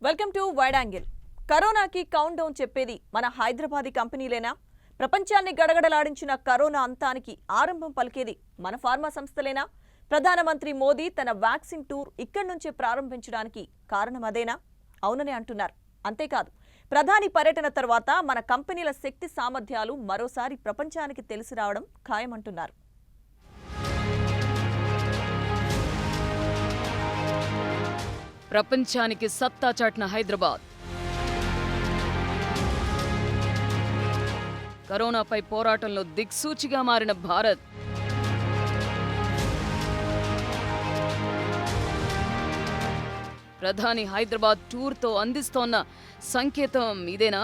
Welcome to wide angle. కరోనాకి countdown చెప్పేది మన హైదరాబాదీ కంపెనీలేనా? ప్రపంచాన్ని గడగడలాడించిన కరోనా అంతానికి ఆరంభం పలికేది మన ఫార్మా సంస్థలేనా? ప్రధానమంత్రి మోదీ తన వ్యాక్సిన్ టూర్ ఇక్కడి నుంచే ప్రారంభించడానికి కారణం అదేనా? అవుననే అంటున్నారు. అంతేకాదు, ప్రధాని పర్యటన తర్వాత మన కంపెనీల శక్తి సామర్థ్యాలు మరోసారి ప్రపంచానికి తెలిసి రావడం ఖాయమంటున్నారు. ప్రపంచానికి సత్తా చాటిన హైదరాబాద్, కరోనాపై పోరాటంలో దిక్సూచిగా మారిన భారత్, ప్రధాని హైదరాబాద్ టూర్తో అందిస్తోన్న సంకేతం ఇదేనా?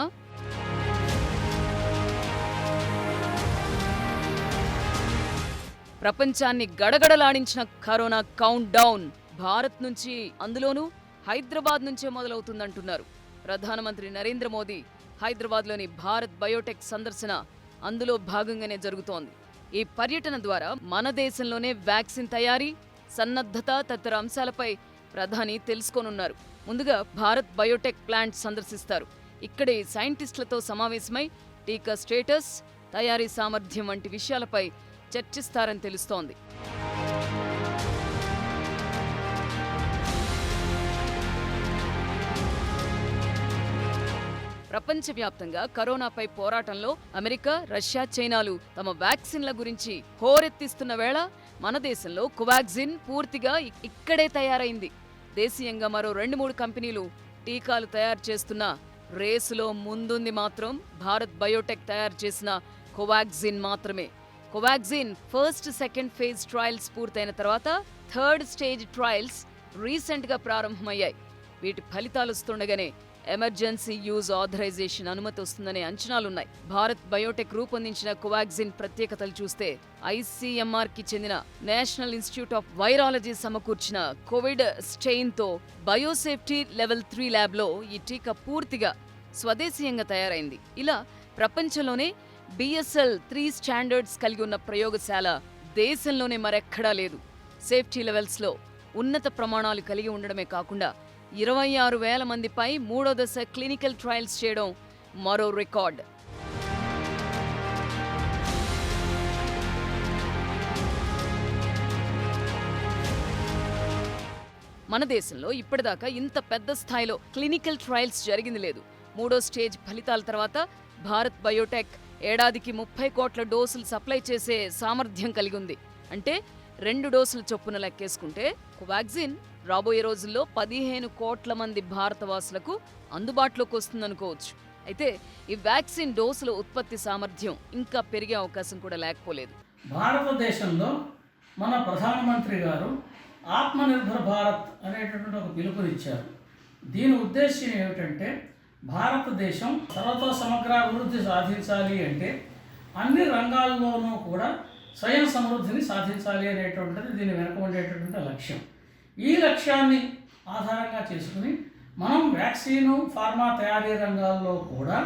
ప్రపంచాన్ని గడగడలాడించిన కరోనా కౌంట్ డౌన్ భారత్ నుంచి, అందులోనూ హైదరాబాద్ నుంచే మొదలవుతుందంటున్నారు. ప్రధానమంత్రి నరేంద్ర మోదీ హైదరాబాద్లోని భారత్ బయోటెక్ సందర్శన అందులో భాగంగానే జరుగుతోంది. ఈ పర్యటన ద్వారా మన దేశంలోనే వ్యాక్సిన్ తయారీ, సన్నద్ధత తదితర అంశాలపై ప్రధాని తెలుసుకోనున్నారు. ముందుగా భారత్ బయోటెక్ ప్లాంట్ సందర్శిస్తారు. ఇక్కడే సైంటిస్టులతో సమావేశమై టీకా స్టేటస్, తయారీ సామర్థ్యం వంటి విషయాలపై చర్చిస్తారని తెలుస్తోంది. ప్రపంచవ్యాప్తంగా కరోనాపై పోరాటంలో అమెరికా, రష్యా, చైనాలు తమ వ్యాక్సిన్ల గురించి హోరెత్తిస్తున్న వేళ మన దేశంలో కోవాక్సిన్ పూర్తిగా ఇక్కడే తయారైంది. దేశీయంగా మరో 2-3 కంపెనీలు టీకాలు తయారు చేస్తున్న రేసులో ముందుంది మాత్రం భారత్ బయోటెక్ తయారు చేసిన కోవాక్సిన్ మాత్రమే. Covaxin first, second phase trials పూర్తయిన తర్వాత థర్డ్ స్టేజ్ ట్రయల్స్ రీసెంట్గా ప్రారంభమయ్యాయి. వీటి ఫలితాలు వస్తుండగానే ఎమర్జెన్సీ యూజ్ ఆథరైజేషన్ అనుమతి వస్తుందనే అంచనాలున్నాయి. భారత్ బయోటెక్ రూపొందించిన కోవాక్సిన్ ప్రత్యేకతలు చూస్తే ICMR-కి చెందిన నేషనల్ ఇన్స్టిట్యూట్ ఆఫ్ వైరాలజీ సమకూర్చిన కోవిడ్ స్ట్రెయిన్తో బయోసేఫ్టీ లెవెల్ 3 ల్యాబ్లో ఈ టీకా పూర్తిగా స్వదేశీయంగా తయారైంది. ఇలా ప్రపంచంలోనే BSL 3 స్టాండర్డ్స్ కలిగి ఉన్న ప్రయోగశాల దేశంలోనే మరెక్కడా లేదు. సేఫ్టీ లెవెల్స్లో ఉన్నత ప్రమాణాలు కలిగి ఉండడమే కాకుండా 26,000 మందిపై 3వ దశ క్లినికల్ ట్రయల్స్ చేయడం మరో రికార్డ్. మన దేశంలో ఇప్పటిదాకా ఇంత పెద్ద స్థాయిలో క్లినికల్ ట్రయల్స్ జరిగింది లేదు. 3వ స్టేజ్ ఫలితాల తర్వాత భారత్ బయోటెక్ ఏడాదికి 30 కోట్ల డోసులు సప్లై చేసే సామర్థ్యం కలిగి ఉంది. అంటే 2 డోసుల చొప్పున లెక్కేసుకుంటే కోవాక్సిన్ రాబోయే రోజుల్లో 15 కోట్ల మంది భారతవాసులకు అందుబాటులోకి వస్తుందనుకోవచ్చు. అయితే ఈ వ్యాక్సిన్ డోసుల ఉత్పత్తి సామర్థ్యం ఇంకా పెరిగే అవకాశం కూడా లేకపోలేదు. భారతదేశంలో మన ప్రధానమంత్రి గారు ఆత్మనిర్భర్ భారత్ అనేటటువంటి ఒక పిలుపునిచ్చారు. దీని ఉద్దేశం ఏమిటంటే భారతదేశం సర్వతో సమగ్ర అభివృద్ధి సాధించాలి అంటే అన్ని రంగాల్లోనూ కూడా స్వయం సమృద్ధిని సాధించాలి అనేటువంటిది దీని వెనుక ఉండేటటువంటి లక్ష్యం. ఈ లక్ష్యాన్ని ఆధారంగా చేసుకుని మనం వ్యాక్సిను, ఫార్మా తయారీ రంగాల్లో కూడా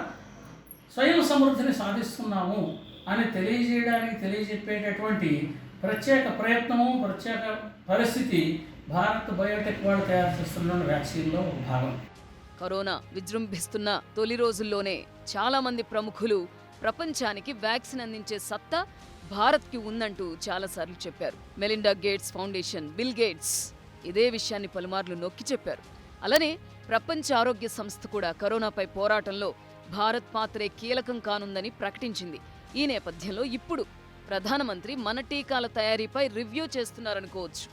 స్వయం సమృద్ధిని సాధిస్తున్నాము అని తెలియజెప్పేటటువంటి ప్రత్యేక ప్రయత్నము, ప్రత్యేక పరిస్థితి భారత్ బయోటెక్ వాళ్ళు తయారు చేస్తున్న వ్యాక్సిన్లో ఒక భాగం. కరోనా విజృంభిస్తున్న తొలి రోజుల్లోనే చాలా మంది ప్రముఖులు ప్రపంచానికి వ్యాక్సిన్ అందించే సత్తా భారత్కి ఉందంటూ చాలాసార్లు చెప్పారు. Melinda gates foundation, bill gates ఇదే విషయాన్ని పలుమార్లు నొక్కి చెప్పారు. అలానే ప్రపంచ ఆరోగ్య సంస్థ కూడా కరోనాపై పోరాటంలో భారత్ పాత్రే కీలకం కానుందని ప్రకటించింది. ఈ నేపథ్యంలో ఇప్పుడు ప్రధానమంత్రి మన టీకాల తయారీపై రివ్యూ చేస్తున్నారనుకోవచ్చు.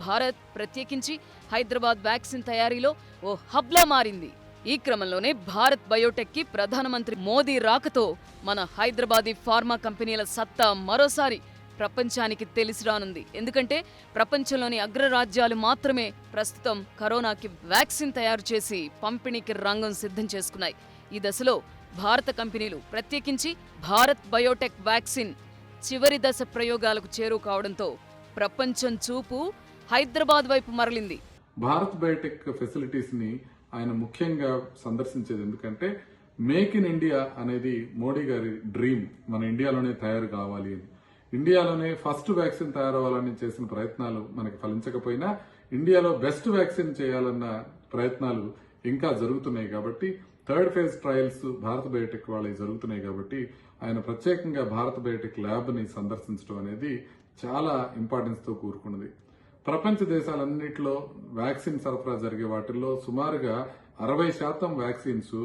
భారత్ ప్రత్యేకించి హైదరాబాద్ వ్యాక్సిన్ తయారీలో ఓ హబ్లా మారింది. ఈ క్రమంలోనే భారత్ బయోటెక్కి ప్రధానమంత్రి మోదీ రాకతో మన హైదరాబాదీ ఫార్మా కంపెనీల సత్తా మరోసారి ప్రపంచానికి తెలిసి రానుంది. ఎందుకంటే ప్రపంచంలోని అగ్రరాజ్యాలు మాత్రమే ప్రస్తుతం కరోనాకి వ్యాక్సిన్ తయారు చేసి పంపిణీకి రంగం సిద్ధం చేసుకున్నాయి. ఈ దశలో భారత కంపెనీలు, ప్రత్యేకించి భారత్ బయోటెక్ వ్యాక్సిన్ చివరి దశ ప్రయోగాలకు చేరువ కావడంతో ప్రపంచం చూపు హైదరాబాద్ వైపు మరలింది. భారత్ బయోటెక్ ఫెసిలిటీస్ ని ఆయన ముఖ్యంగా సందర్శించేది ఎందుకంటే మేక్ ఇన్ ఇండియా అనేది మోడీ గారి డ్రీమ్. మన ఇండియాలోనే తయారు కావాలి అని, ఇండియాలోనే ఫస్ట్ వ్యాక్సిన్ తయారవ్వాలని చేసిన ప్రయత్నాలు మనకి ఫలించకపోయినా ఇండియాలో బెస్ట్ వ్యాక్సిన్ చేయాలన్న ప్రయత్నాలు ఇంకా జరుగుతున్నాయి కాబట్టి third phase trials Bharat Biotech వాళ్ళవి జరుగుతున్నాయి కాబట్టి ఆయన ప్రత్యేకంగా భారత్ బయోటెక్ ల్యాబ్ ని సందర్శించడం అనేది చాలా ఇంపార్టెన్స్ తో కూరుకున్నది. ప్రపంచ దేశాలన్నింటిలో వ్యాక్సిన్ సరఫరా జరిగే వాటిల్లో సుమారుగా 60% వ్యాక్సిన్స్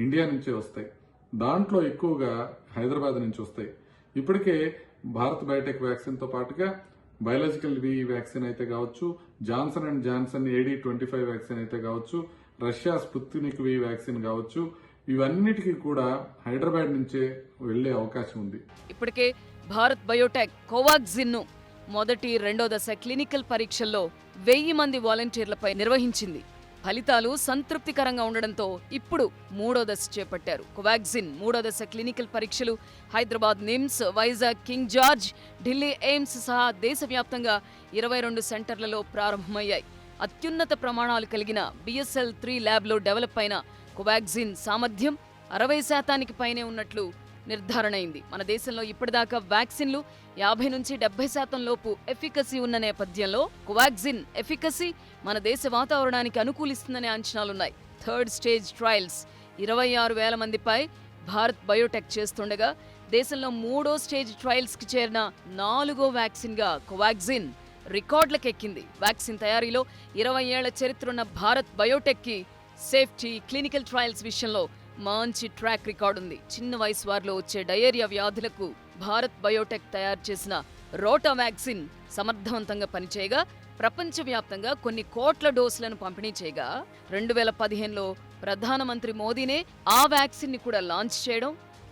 ఇండియా నుంచే వస్తాయి. దాంట్లో ఎక్కువగా హైదరాబాద్ నుంచి వస్తాయి. ఇప్పటికే భారత్ బయోటెక్ వ్యాక్సిన్ తో పాటుగా బయోలాజికల్ వి వ్యాక్సిన్ అయితే కావచ్చు, Johnson and Johnson AD25 vaccine అయితే కావచ్చు, రష్యా స్పుత్నిక్ వి వ్యాక్సిన్ కావచ్చు, ఇవన్నిటికీ కూడా హైదరాబాద్ నుంచే వెళ్లే అవకాశం ఉంది. ఇప్పటికే భారత్ బయోటెక్ కోవాక్సిన్ ను మొదటి, రెండో దశ క్లినికల్ పరీక్షల్లో 1000 మంది వాలంటీర్లపై నిర్వహించింది. ఫలితాలు సంతృప్తికరంగా ఉండడంతో ఇప్పుడు 3వ దశ చేపట్టారు. కోవాక్సిన్ 3వ దశ క్లినికల్ పరీక్షలు Hyderabad NIMS, Vizag king George, Delhi AIIMS సహా దేశవ్యాప్తంగా 22 సెంటర్లలో ప్రారంభమయ్యాయి. అత్యున్నత ప్రమాణాలు కలిగిన BSL-3 ల్యాబ్లో డెవలప్ అయిన కోవాక్సిన్ సామర్థ్యం 60% పైనే ఉన్నట్లు నిర్ధారణ అయింది. మన దేశంలో ఇప్పటిదాకా వ్యాక్సిన్లు 50 నుంచి 70% లోపు ఎఫికసీ ఉన్న నేపథ్యంలో కోవాక్సిన్ ఎఫికసీ మన దేశ వాతావరణానికి అనుకూలిస్తుందనే అంచనాలున్నాయి. థర్డ్ స్టేజ్ ట్రయల్స్ 26,000 మందిపై భారత్ బయోటెక్ చేస్తుండగా దేశంలో 3వ స్టేజ్ ట్రయల్స్ కి చేరిన 4వ వ్యాక్సిన్ గా కోవాక్సిన్ రికార్డులకెక్కింది. వ్యాక్సిన్ తయారీలో 20 ఏళ్ల చరిత్రున్న భారత్ బయోటెక్ కి సేఫ్టీ, క్లినికల్ ట్రయల్స్ విషయంలో మంచి ట్రాక్ రికార్డు ఉంది. చిన్న వయసు వారిలో వచ్చే డయేరియా వ్యాధులకు భారత్ బయోటెక్ తయారు చేసిన రోటా వ్యాక్సిన్ సమర్థవంతంగా పనిచేయగా ప్రపంచవ్యాప్తంగా కొన్ని కోట్ల డోసులను పంపిణీ చేయగా 2015లో ప్రధానమంత్రి మోదీనే ఆ వ్యాక్సిన్ ని కూడా లాంచ్ చేయడం,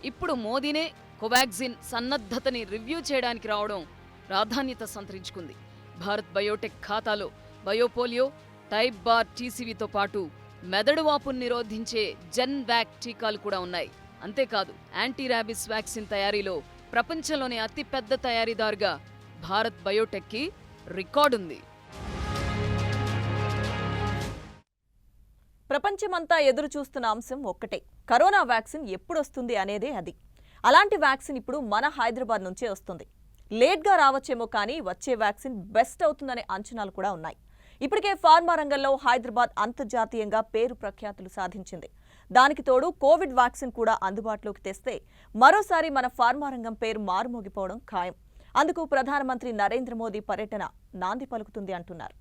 ఇప్పుడు మోదీనే కోవాక్సిన్ సన్నద్ధతని రివ్యూ చేయడానికి రావడం ప్రాధాన్యత సంతరించుకుంది. భారత్ బయోటెక్ ఖాతాలో బయోపోలియో, టైప్ బార్ టీసీవీతో పాటు మెదడు వాపును నిరోధించే జెన్ వ్యాక్ టీకాలు కూడా ఉన్నాయి. అంతేకాదు యాంటీ ర్యాబిస్ వ్యాక్సిన్ తయారీలో ప్రపంచంలోనే అతిపెద్ద తయారీదారుగా భారత్ బయోటెక్ కి రికార్డుంది. ప్రపంచమంతా ఎదురు చూస్తున్న అంశం ఒక్కటే, కరోనా వ్యాక్సిన్ ఎప్పుడొస్తుంది అనేదే అది. అలాంటి వ్యాక్సిన్ ఇప్పుడు మన హైదరాబాద్ నుంచే వస్తుంది. లేట్గా రావచ్చేమో కానీ వచ్చే వ్యాక్సిన్ బెస్ట్ అవుతుందనే అంచనాలు కూడా ఉన్నాయి. ఇప్పటికే ఫార్మా రంగంలో హైదరాబాద్ అంతర్జాతీయంగా పేరు ప్రఖ్యాతులు సాధించింది. దానికి తోడు కోవిడ్ వ్యాక్సిన్ కూడా అందుబాటులోకి తెస్తే మరోసారి మన ఫార్మా రంగం పేరు మారుమోగిపోవడం ఖాయం. అందుకు ప్రధానమంత్రి నరేంద్ర మోదీ పర్యటన నాంది పలుకుతుంది అంటున్నారు.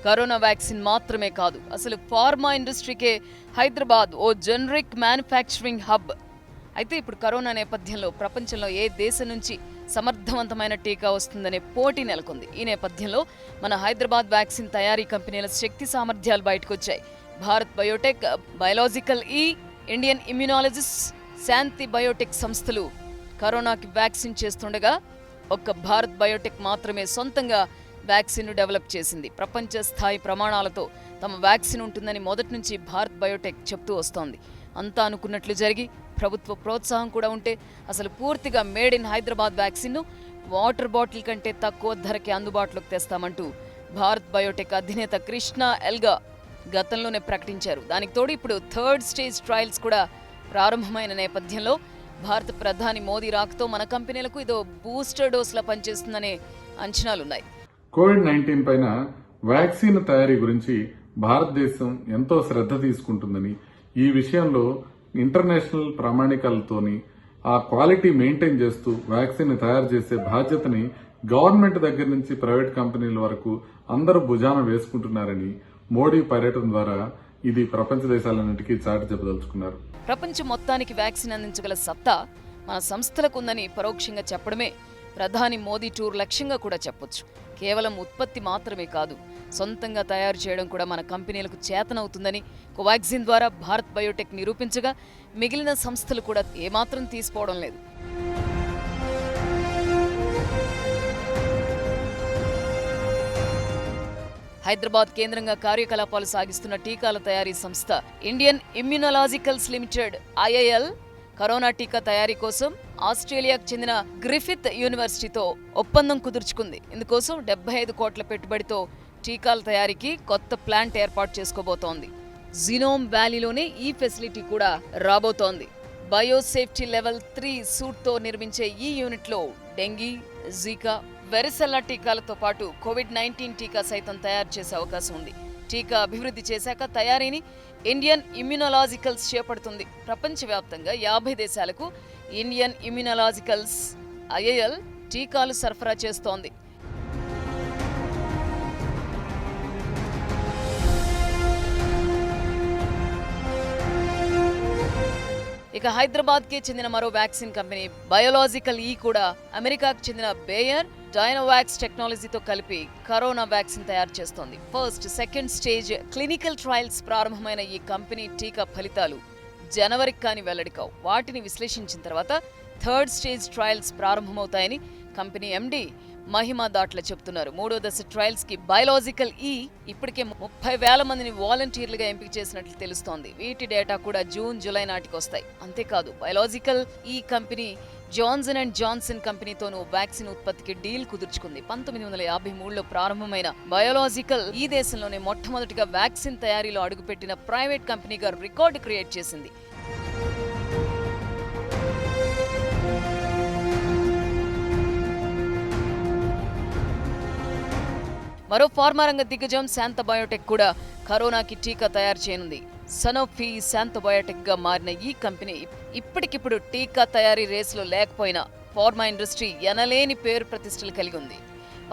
కరోనా వ్యాక్సిన్ మాత్రమే కాదు, అసలు ఫార్మా ఇండస్ట్రీకే హైదరాబాద్ ఓ జనరిక్ మ్యానుఫ్యాక్చరింగ్ హబ్. అయితే ఇప్పుడు కరోనా నేపథ్యంలో ప్రపంచంలో ఏ దేశం నుంచి సమర్థవంతమైన టీకా వస్తుందనే పోటీ నెలకొంది. ఈ నేపథ్యంలో మన హైదరాబాద్ వ్యాక్సిన్ తయారీ కంపెనీల శక్తి సామర్థ్యాలు బయటకొచ్చాయి. భారత్ బయోటెక్, బయోలాజికల్ ఈ, ఇండియన్ ఇమ్యునాలజిస్, శాంతి బయోటెక్ సంస్థలు కరోనాకి వ్యాక్సిన్ చేస్తుండగా ఒక్క భారత్ బయోటెక్ మాత్రమే సొంతంగా వ్యాక్సిన్ ను డెవలప్ చేసింది. ప్రపంచ స్థాయి ప్రమాణాలతో తమ వ్యాక్సిన్ ఉంటుందని మొదటి నుంచి భారత్ బయోటెక్ చెప్తూ వస్తోంది. అంతా అనుకున్నట్లు జరిగి ప్రభుత్వ ప్రోత్సాహం కూడా ఉంటే అసలు పూర్తిగా మేడ్ ఇన్ హైదరాబాద్ వ్యాక్సిన్ ను వాటర్ బాటిల్ కంటే తక్కువ ధరకి అందుబాటులోకి తెస్తామంటూ భారత్ బయోటెక్ అధినేత కృష్ణ ఎల్గా గతంలోనే ప్రకటించారు. దానికి తోడు ఇప్పుడు థర్డ్ స్టేజ్ ట్రయల్స్ కూడా ప్రారంభమైన నేపథ్యంలో భారత ప్రధాని మోదీ రాకతో మన కంపెనీలకు ఇదో బూస్టర్ డోస్లా పనిచేస్తుందనే అంచనాలున్నాయి. కోవిడ్-19 పైన వ్యాక్సిన్ తయారీ గురించి భారతదేశం ఎంతో శ్రద్ధ తీసుకుంటుందని, ఈ విషయంలో ఇంటర్నేషనల్ ప్రామాణికాలతోని ఆ క్వాలిటీ మెయింటైన్ చేస్తూ వ్యాక్సిన్ తయారు చేసే బాధ్యతని గవర్నమెంట్ దగ్గర నుంచి ప్రైవేట్ కంపెనీల వరకు అందరూ భుజాన వేసుకుంటున్నారని మోడీ పర్యటన ద్వారా ఇది ప్రపంచ దేశాలన్నింటికీ చాటి చెప్పదలుచుకున్నారు. ప్రపంచం మొత్తానికి వ్యాక్సిన్ అందించగల సత్తా మన సంస్థలకు ఉందని పరోక్షంగా చెప్పడమే ప్రధాని మోదీ టూర్ లక్ష్యంగా కూడా చెప్పొచ్చు. కేవలం ఉత్పత్తి మాత్రమే కాదు, సొంతంగా తయారు చేయడం కూడా మన కంపెనీలకు చేతనవుతుందని కోవాక్సిన్ ద్వారా భారత్ బయోటెక్ నిరూపించగా మిగిలిన సంస్థలు కూడా ఏమాత్రం తీసిపోవడం లేదు. హైదరాబాద్ కేంద్రంగా కార్యకలాపాలు సాగిస్తున్న టీకాల తయారీ సంస్థ Indian immunologicals limited IIL corona టీకా తయారీ కోసం ఆస్ట్రేలియాకు చెందిన గ్రిఫిత్ యూనివర్సిటీతో ఒప్పందం కుదుర్చుకుంది. ఇందుకోసం 75 కోట్ల పెట్టుబడితో టీకాల తయారీకి కొత్త ప్లాంట్ ఏర్పాటు చేసుకోబోతోంది. జినోమ్ వ్యాలీలోనే ఈ ఫెసిలిటీ కూడా రాబోతోంది. బయోసేఫ్టీ లెవెల్ 3 సూట్తో నిర్మించే ఈ యూనిట్లో డెంగీ, జీకా, వెరిసెల్లా టీకాలతో పాటు కోవిడ్-19 టీకా సైతం తయారు చేసే అవకాశం ఉంది. టీకా అభివృద్ధి చేశాక తయారీని ఇండియన్ ఇమ్యునలాజికల్స్ చేపడుతుంది. ప్రపంచవ్యాప్తంగా 50 దేశాలకు ఇండియన్ ఇమ్యునలాజికల్స్ IIL టీకాలు సరఫరా చేస్తోంది. ఇక హైదరాబాద్కి చెందిన మరో వ్యాక్సిన్ కంపెనీ బయోలాజికల్ కూడా అమెరికాకు చెందిన బేయర్ డైనోవాక్స్ టెక్నాలజీతో కలిపి కరోనా వ్యాక్సిన్ తయారు చేస్తోంది. First, second stage clinical trials ప్రారంభమైన ఈ కంపెనీ టీకా ఫలితాలు జనవరికి కానీ వెల్లడి కావు. వాటిని విశ్లేషించిన తర్వాత థర్డ్ స్టేజ్ ట్రయల్స్ ప్రారంభమవుతాయని కంపెనీ MD మహిమా దాట్ల చెప్తున్నారు. 3వ దశ ట్రయల్స్ కి బయోలాజికల్ ఇప్పటికే 30,000 మందిని వాలంటీర్లుగా ఎంపిక చేసినట్లు తెలుస్తోంది. వీటి డేటా కూడా జూన్, జూలై నాటికి వస్తాయి. అంతేకాదు biological company Johnson and Johnson కంపెనీతోనూ వ్యాక్సిన్ ఉత్పత్తికి డీల్ కుదుర్చుకుంది. 1953లో ప్రారంభమైన బయోలాజికల్ దేశంలోనే మొట్టమొదటిగా వ్యాక్సిన్ తయారీలో అడుగుపెట్టిన ప్రైవేట్ కంపెనీగా రికార్డు క్రియేట్ చేసింది. మరో ఫార్మా రంగ దిగ్గజం శాంతా బయోటెక్ కూడా కరోనాకి టీకా తయారు చేయనుంది. సనోఫీ శాంతా బయోటెక్ గా మారిన ఈ కంపెనీ ఇప్పటికిప్పుడు టీకా తయారీ రేసులో లేకపోయినా ఫార్మా ఇండస్ట్రీ ఎనలేని పేరు ప్రతిష్టలు కలిగి ఉంది.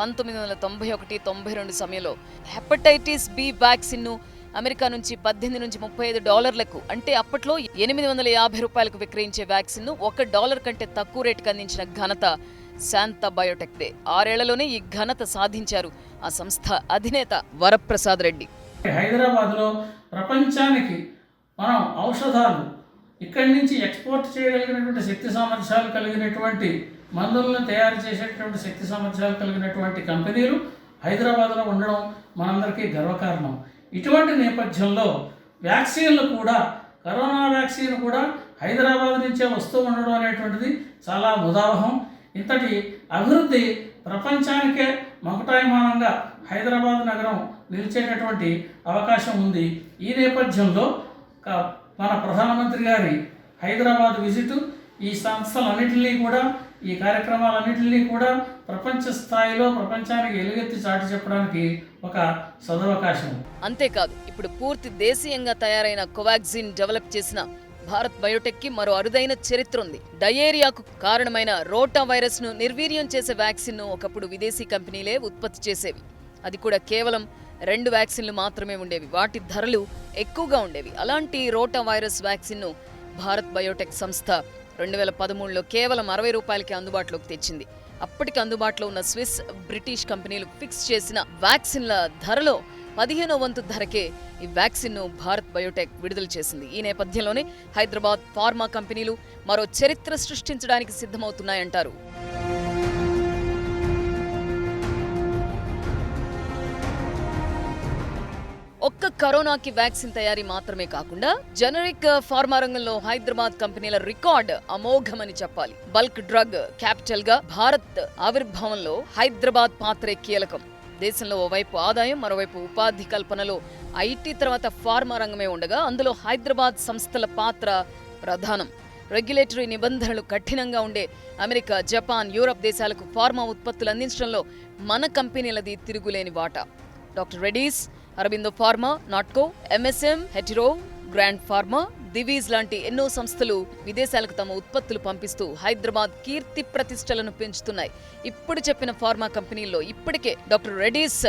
1991-92 సమయంలో హెపటైటిస్ B వ్యాక్సిన్ ను అమెరికా నుంచి $18 నుంచి $35 అంటే అప్పట్లో $850 విక్రయించే వ్యాక్సిన్ ను $1 కంటే తక్కువ రేటుకు అందించిన ఘనత శాంతా బయోటెక్ దే. 6 ఏళ్లలోనే ఈ ఘనత సాధించారు ఆ సంస్థ అధినేత వరప్రసాద్ రెడ్డి. హైదరాబాద్లో ప్రపంచానికి మనం ఔషధాలు ఇక్కడి నుంచి ఎక్స్పోర్ట్ చేయగలిగినటువంటి శక్తి సామర్థ్యాలు కలిగినటువంటి మందులను తయారు చేసేటటువంటి శక్తి సామర్థ్యాలు కలిగినటువంటి కంపెనీలు హైదరాబాద్లో ఉండడం మనందరికీ గర్వకారణం. ఇటువంటి నేపథ్యంలో వ్యాక్సిన్లు కూడా, కరోనా వ్యాక్సిన్ కూడా హైదరాబాద్ నుంచే వస్తూ ఉండడం అనేటువంటిది చాలా ముదావహం. ఇంతటి అభివృద్ధి ప్రపంచానికే మకుటాయమానంగా హైదరాబాద్ నగరం నిలిచేటటువంటి అవకాశం ఉంది. ఈ నేపథ్యంలో మన ప్రధానమంత్రి గారి హైదరాబాద్ విజిట్ ఈ సంస్థలన్నింటినీ కూడా, ఈ కార్యక్రమాలన్నింటినీ కూడా ప్రపంచ స్థాయిలో ప్రపంచానికి ఎలుగెత్తి చాటి చెప్పడానికి ఒక సదవకాశం. అంతేకాదు ఇప్పుడు పూర్తి దేశీయంగా తయారైన కోవాక్సిన్ డెవలప్ చేసిన భారత్ బయోటెక్ కి మరో అరుదైన చరిత్ర ఉంది. డయేరియాకు కారణమైన రోటా వైరస్ ను నిర్వీర్యం చేసే వ్యాక్సిన్ ను ఒకప్పుడు విదేశీ కంపెనీలే ఉత్పత్తి చేసేవి. అది కూడా కేవలం 2 వ్యాక్సిన్లు మాత్రమే ఉండేవి. వాటి ధరలు ఎక్కువగా ఉండేవి. అలాంటి రోటా వైరస్ వ్యాక్సిన్ ను భారత్ బయోటెక్ సంస్థ 2013లో కేవలం $60కి అందుబాటులోకి తెచ్చింది. అప్పటికి అందుబాటులో ఉన్న స్విస్, బ్రిటిష్ కంపెనీలు ఫిక్స్ చేసిన వ్యాక్సిన్ల ధరలో 15వ వంతు ధరకే ఈ వ్యాక్సిన్ ను భారత్ బయోటెక్ విడుదల చేసింది. ఈ నేపథ్యంలోనే హైదరాబాద్ ఫార్మా కంపెనీలు మరో చరిత్ర సృష్టించడానికి సిద్ధమవుతున్నాయంటారు. ఒక్క కరోనాకి వ్యాక్సిన్ తయారీ మాత్రమే కాకుండా జనరిక్ ఫార్మా రంగంలో హైదరాబాద్ కంపెనీల రికార్డ్ అమోఘమని చెప్పాలి. బల్క్ డ్రగ్ క్యాపిటల్ గా భారత్ ఆవిర్భావంలో హైదరాబాద్ పాత్రే కీలకం. దేశంలో ఓవైపు ఆదాయం, మరోవైపు ఉపాధి కల్పనలో IT తర్వాత ఫార్మా రంగమే ఉండగా అందులో హైదరాబాద్ సంస్థల పాత్ర ప్రధానం. రెగ్యులేటరీ నిబంధనలు కఠినంగా ఉండే అమెరికా, జపాన్, యూరప్ దేశాలకు ఫార్మా ఉత్పత్తులు అందించడంలో మన కంపెనీలది తిరుగులేని వాటా. Doctor Reddy's, Aurobindo pharma, Natco, MSM, Hetero, grand pharma, Divi's లాంటి ఎన్నో సంస్థలు విదేశాలకు తమ ఉత్పత్తులు పంపిస్తూ హైదరాబాద్ కీర్తి ప్రతిష్టలను పెంచుతున్నాయి. ఇప్పుడు చెప్పిన ఫార్మా కంపెనీల్లో ఇప్పటికే డాక్టర్ రెడ్డీస్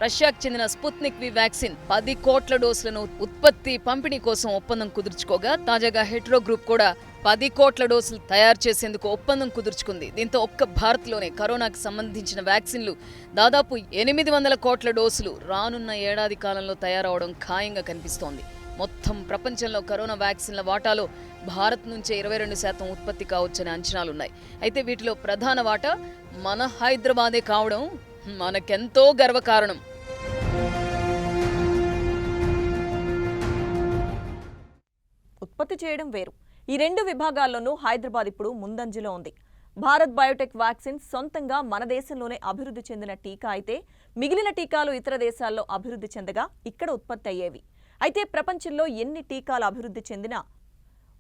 రష్యాకు చెందిన స్పుత్నిక్ V వ్యాక్సిన్ 10 కోట్ల డోసులను ఉత్పత్తి, పంపిణీ కోసం ఒప్పందం కుదుర్చుకోగా తాజాగా హెటిరో గ్రూప్ కూడా 10 కోట్ల డోసులు తయారు చేసేందుకు ఒప్పందం కుదుర్చుకుంది. దీంతో ఒక్క భారత్లోనే కరోనాకు సంబంధించిన వ్యాక్సిన్లు దాదాపు 800 కోట్ల డోసులు రానున్న ఏడాది కాలంలో తయారవడం ఖాయంగా కనిపిస్తోంది. మొత్తం ప్రపంచంలో కరోనా వ్యాక్సిన్ల వాటాలో భారత్ నుంచే 22% ఉత్పత్తి కావచ్చనే అంచనాలున్నాయి. అయితే వీటిలో ప్రధాన వాటా మన హైదరాబాదే కావడం మనకెంతో గర్వకారణం. ఉత్పత్తి చేయడం వేరు. ఈ 2 విభాగాల్లోనూ హైదరాబాద్ ఇప్పుడు ముందంజలో ఉంది. భారత్ బయోటెక్ వ్యాక్సిన్ సొంతంగా మన దేశంలోనే అభివృద్ధి చెందిన టీకా అయితే మిగిలిన టీకాలు ఇతర దేశాల్లో అభివృద్ధి చెందగా ఇక్కడ ఉత్పత్తి అయ్యేవి. అయితే ప్రపంచంలో ఎన్ని టీకాలు అభివృద్ధి చెందినా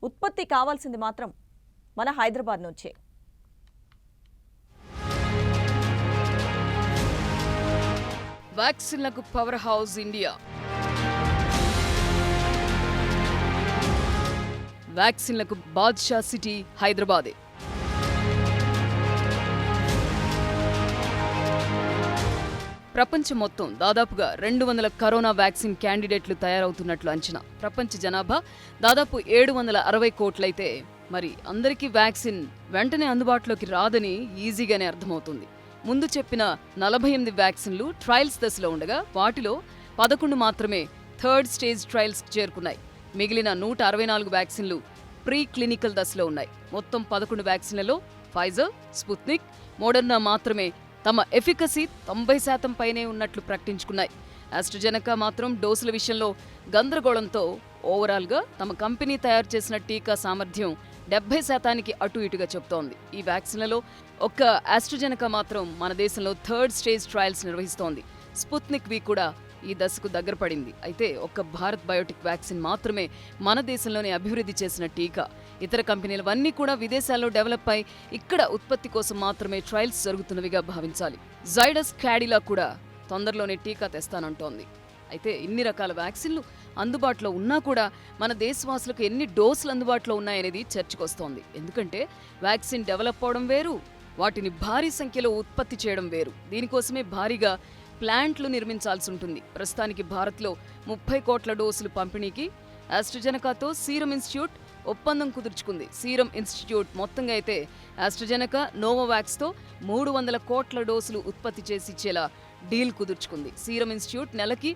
ఉత్పత్తి కావాల్సింది మాత్రం మన హైదరాబాద్ నుంచే. వ్యాక్సిన్లకు పవర్ హౌస్ ఇండియా. వ్యాక్సిన్లకు బాద్షా సిటీ హైదరాబాదే. ప్రపంచం మొత్తం దాదాపుగా 200 కరోనా వ్యాక్సిన్ క్యాండిడేట్లు తయారవుతున్నట్లు అంచనా. ప్రపంచ జనాభా దాదాపు 760 కోట్లయితే మరి అందరికీ వ్యాక్సిన్ వెంటనే అందుబాటులోకి రాదని ఈజీగానే అర్థమవుతుంది. ముందు చెప్పిన 48 వ్యాక్సిన్లు ట్రయల్స్ దశలో ఉండగా వాటిలో 11 మాత్రమే థర్డ్ స్టేజ్ ట్రయల్స్ చేరుకున్నాయి. మిగిలిన 164 వ్యాక్సిన్లు ప్రీ క్లినికల్ దశలో ఉన్నాయి. మొత్తం 11 వ్యాక్సిన్లలో ఫైజర్, స్పుత్నిక్, మోడర్నా మాత్రమే తమ ఎఫికసీ 90% పైనే ఉన్నట్లు ప్రకటించుకున్నాయి. ఆస్ట్రాజెనెకా మాత్రం డోసుల విషయంలో గందరగోళంతో ఓవరాల్గా తమ కంపెనీ తయారు చేసిన టీకా సామర్థ్యం 70% అటు ఇటుగా చెబుతోంది. ఈ వ్యాక్సిన్లలో ఒక్క ఆస్ట్రాజెనెకా మాత్రం మన దేశంలో థర్డ్ స్టేజ్ ట్రయల్స్ నిర్వహిస్తోంది. స్పుత్నిక్ వి కూడా ఈ దశకు దగ్గర పడింది. అయితే ఒక్క భారత్ బయోటెక్ వ్యాక్సిన్ మాత్రమే మన దేశంలోనే అభివృద్ధి చేసిన టీకా. ఇతర కంపెనీలవన్నీ కూడా విదేశాల్లో డెవలప్ అయి ఇక్కడ ఉత్పత్తి కోసం మాత్రమే ట్రయల్స్ జరుగుతున్నవిగా భావించాలి. జైడస్ క్యాడిలా కూడా తొందరలోనే టీకా తెస్తానంటోంది. అయితే ఇన్ని రకాల వ్యాక్సిన్లు అందుబాటులో ఉన్నా కూడా మన దేశవాసులకు ఎన్ని డోసులు అందుబాటులో ఉన్నాయనేది చర్చకొస్తోంది. ఎందుకంటే వ్యాక్సిన్ డెవలప్ అవడం వేరు, వాటిని భారీ సంఖ్యలో ఉత్పత్తి చేయడం వేరు. దీనికోసమే భారీగా ప్లాంట్లు నిర్మించాల్సి ఉంటుంది. ప్రస్తుతానికి భారత్లో 30 కోట్ల డోసులు పంపిణీకి ఆస్ట్రాజెనెకాతో సీరం ఇన్స్టిట్యూట్ ఒప్పందం కుదుర్చుకుంది. సీరం ఇన్స్టిట్యూట్ మొత్తంగా అయితే ఆస్ట్రాజెనెకా, నోవోవాక్స్తో 300 కోట్ల డోసులు ఉత్పత్తి చేసి ఇచ్చేలా డీల్ కుదుర్చుకుంది. సీరం ఇన్స్టిట్యూట్ నెలకి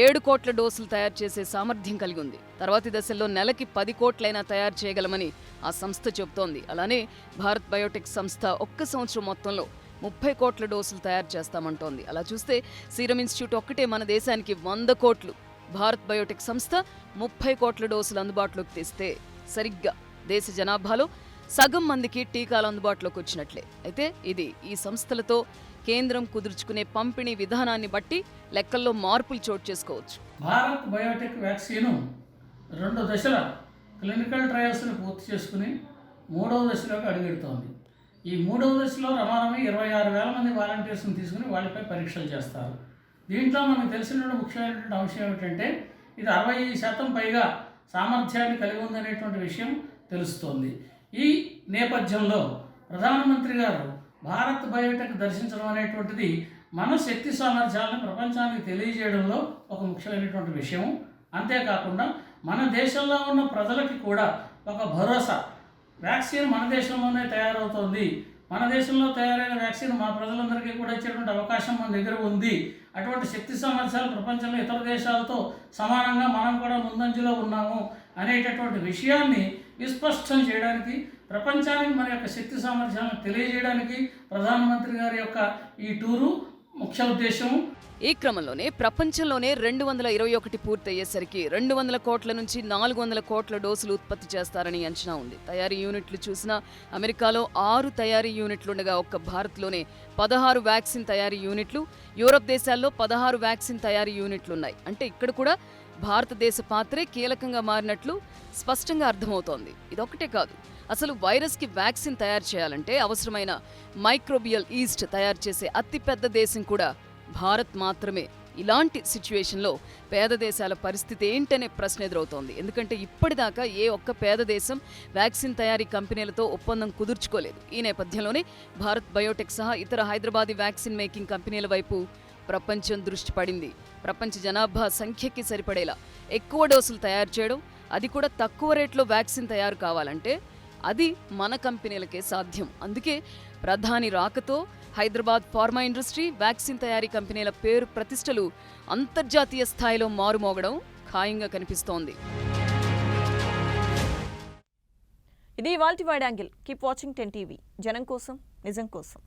7 కోట్ల డోసులు తయారు చేసే సామర్థ్యం కలిగి ఉంది. తర్వాతి దశల్లో నెలకి 10 కోట్లైనా తయారు చేయగలమని ఆ సంస్థ చెబుతోంది. అలానే భారత్ బయోటెక్ సంస్థ ఒక్క సంవత్సరం మొత్తంలో 30 కోట్ల డోసులు తయారు చేస్తామంటోంది. అలా చూస్తే సీరం ఇన్స్టిట్యూట్ ఒక్కటే మన దేశానికి 100 కోట్లు, భారత్ బయోటెక్ సంస్థ 30 కోట్ల డోసులు అందుబాటులోకి తెస్తే సరిగ్గా దేశ జనాభాలో సగం మందికి టీకాలు అందుబాటులోకి వచ్చినట్లే. అయితే ఇది ఈ సంస్థలతో కేంద్రం కుదుర్చుకునే పంపిణీ విధానాన్ని బట్టి లెక్కల్లో మార్పులు చోటు చేసుకోవచ్చు. భారత్ బయోటెక్ వ్యాక్సిన్ 2 దశల క్లినికల్ ట్రయల్స్ని పూర్తి చేసుకుని 3వ దశలోకి అడుగెడుతోంది. ఈ 3వ దశలో రమారమి 26,000 మంది వాలంటీర్స్ని తీసుకుని వాళ్ళపై పరీక్షలు చేస్తారు. దీంట్లో మనకు తెలిసిన ముఖ్యమైనటువంటి అంశం ఏమిటంటే ఇది 60% పైగా సామర్థ్యాన్ని కలిగి ఉందనేటువంటి విషయం తెలుస్తోంది. ఈ నేపథ్యంలో ప్రధానమంత్రి గారు భారత్ బయోటెక్ దర్శించడం అనేటువంటిది మన శక్తి సామర్థ్యాలను ప్రపంచానికి తెలియజేయడంలో ఒక ముఖ్యమైనటువంటి విషయం. అంతేకాకుండా మన దేశంలో ఉన్న ప్రజలకి కూడా ఒక భరోసా, వ్యాక్సిన్ మన దేశంలోనే తయారవుతోంది, మన దేశంలో తయారైన వ్యాక్సిన్ మా ప్రజలందరికీ కూడా ఇచ్చేటువంటి అవకాశం మన దగ్గర ఉంది, అటువంటి శక్తి సామర్థ్యాలు ప్రపంచంలో ఇతర దేశాలతో సమానంగా మనం కూడా ముందంజలో ఉన్నాము అనేటటువంటి విషయాన్ని విస్పష్టం చేయడానికి, ప్రపంచానికి మన యొక్క శక్తి సామర్థ్యాలను తెలియజేయడానికి ప్రధానమంత్రి గారి యొక్క ఈ టూరు ముఖ్య ఉద్దేశం. ఈ క్రమంలోనే ప్రపంచంలోనే 221 పూర్తయ్యేసరికి 200 కోట్ల నుంచి 400 కోట్ల డోసులు ఉత్పత్తి చేస్తారని అంచనా ఉంది. తయారీ యూనిట్లు చూసినా అమెరికాలో 6 తయారీ యూనిట్లుండగా ఒక్క భారత్లోనే 16 వ్యాక్సిన్ తయారీ యూనిట్లు, యూరప్ దేశాల్లో 16 వ్యాక్సిన్ తయారీ యూనిట్లున్నాయి. అంటే ఇక్కడ కూడా భారతదేశ పాత్రే కీలకంగా మారినట్లు స్పష్టంగా అర్థమవుతోంది. ఇదొక్కటే కాదు, అసలు వైరస్కి వ్యాక్సిన్ తయారు చేయాలంటే అవసరమైన మైక్రోబియల్ ఈస్ట్ తయారు చేసే అతిపెద్ద దేశం కూడా భారత్ మాత్రమే. ఇలాంటి సిచ్యువేషన్లో పేద దేశాల పరిస్థితి ఏంటనే ప్రశ్న ఎదురవుతోంది. ఎందుకంటే ఇప్పటిదాకా ఏ ఒక్క పేద దేశం వ్యాక్సిన్ తయారీ కంపెనీలతో ఒప్పందం కుదుర్చుకోలేదు. ఈ నేపథ్యంలోనే భారత్ బయోటెక్ సహా ఇతర హైదరాబాదీ వ్యాక్సిన్ మేకింగ్ కంపెనీల వైపు ప్రపంచం దృష్టి పడింది. ప్రపంచ జనాభా సంఖ్యకి సరిపడేలా ఎక్కువ డోసులు తయారు చేయడం, అది కూడా తక్కువ రేట్లో వ్యాక్సిన్ తయారు కావాలంటే అది మన కంపెనీలకే సాధ్యం. అందుకే ప్రధాని రాకతో హైదరాబాద్ ఫార్మా ఇండస్ట్రీ, వ్యాక్సిన్ తయారీ కంపెనీల పేరు ప్రతిష్టలు అంతర్జాతీయ స్థాయిలో మారుమోగడం ఖాయంగా కనిపిస్తోంది. ఇది ఇవాల్టి wide angle. Keep watching 10 TV. జనం కోసం, నిజం కోసం.